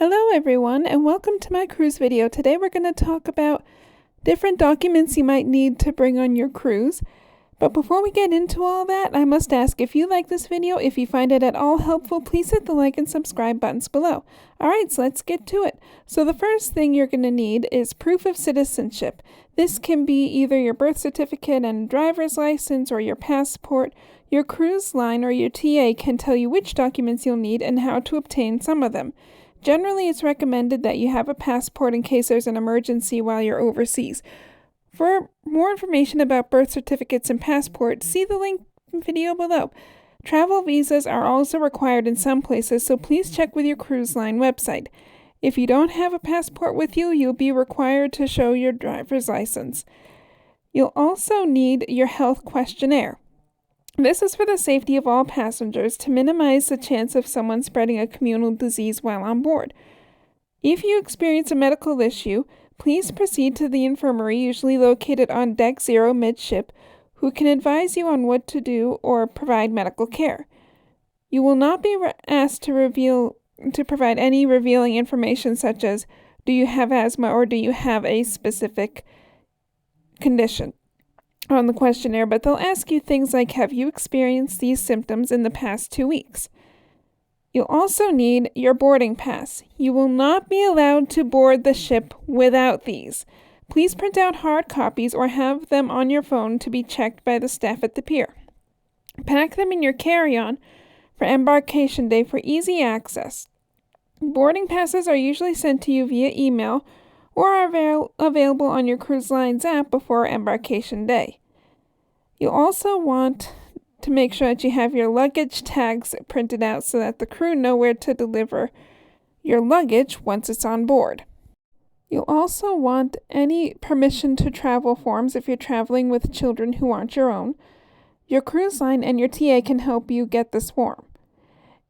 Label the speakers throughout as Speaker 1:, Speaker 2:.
Speaker 1: Hello everyone and welcome to my cruise video. Today we're going to talk about different documents you might need to bring on your cruise. But before we get into all that, I must ask, if you like this video, if you find it at all helpful, please hit the like and subscribe buttons below. Alright, so let's get to it. So the first thing you're going to need is proof of citizenship. This can be either your birth certificate and driver's license or your passport. Your cruise line or your TA can tell you which documents you'll need and how to obtain some of them. Generally, it's recommended that you have a passport in case there's an emergency while you're overseas. For more information about birth certificates and passports, see the link video below. Travel visas are also required in some places, so please check with your cruise line website. If you don't have a passport with you, you'll be required to show your driver's license. You'll also need your health questionnaire. This is for the safety of all passengers to minimize the chance of someone spreading a communal disease while on board. If you experience a medical issue, please proceed to the infirmary, usually located on Deck 0 midship, who can advise you on what to do or provide medical care. You will not be asked to provide any revealing information such as, do you have asthma or do you have a specific condition on the questionnaire, but they'll ask you things like, have you experienced these symptoms in the past 2 weeks? You'll also need your boarding pass. You will not be allowed to board the ship without these. Please print out hard copies or have them on your phone to be checked by the staff at the pier. Pack them in your carry-on for embarkation day for easy access. Boarding passes are usually sent to you via email or are available on your cruise line's app before embarkation day. You'll also want to make sure that you have your luggage tags printed out so that the crew know where to deliver your luggage once it's on board. You'll also want any permission to travel forms if you're traveling with children who aren't your own. Your cruise line and your TA can help you get this form.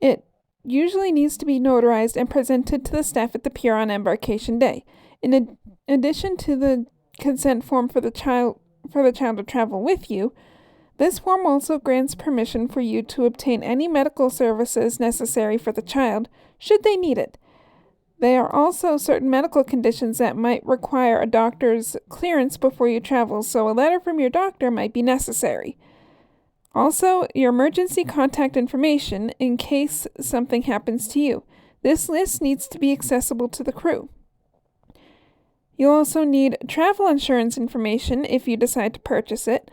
Speaker 1: It usually needs to be notarized and presented to the staff at the pier on embarkation day. In addition to the consent form for the child to travel with you, this form also grants permission for you to obtain any medical services necessary for the child, should they need it. There are also certain medical conditions that might require a doctor's clearance before you travel, so a letter from your doctor might be necessary. Also, your emergency contact information in case something happens to you. This list needs to be accessible to the crew. You'll also need travel insurance information if you decide to purchase it.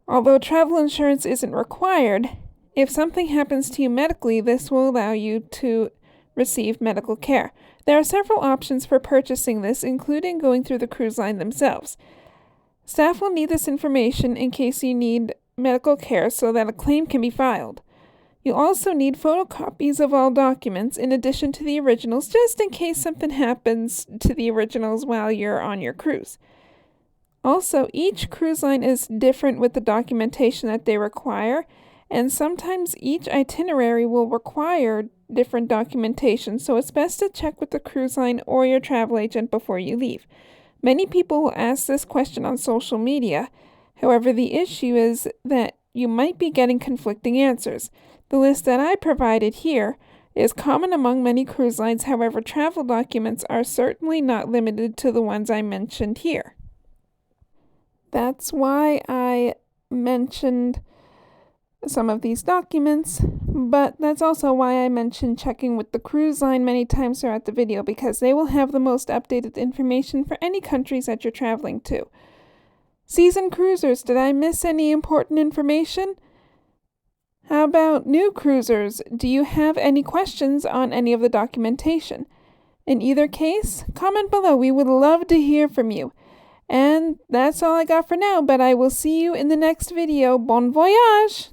Speaker 1: Although travel insurance isn't required, if something happens to you medically, this will allow you to receive medical care. There are several options for purchasing this, including going through the cruise line themselves. Staff will need this information in case you need medical care so that a claim can be filed. You'll also need photocopies of all documents in addition to the originals, just in case something happens to the originals while you're on your cruise. Also, each cruise line is different with the documentation that they require, and sometimes each itinerary will require different documentation, so it's best to check with the cruise line or your travel agent before you leave. Many people will ask this question on social media. However, the issue is that you might be getting conflicting answers. The list that I provided here is common among many cruise lines. However, travel documents are certainly not limited to the ones I mentioned here. That's why I mentioned some of these documents, but that's also why I mentioned checking with the cruise line many times throughout the video, because they will have the most updated information for any countries that you're traveling to. Seasoned cruisers, did I miss any important information? How about new cruisers? Do you have any questions on any of the documentation? In either case, comment below. We would love to hear from you. And that's all I got for now, but I will see you in the next video. Bon voyage!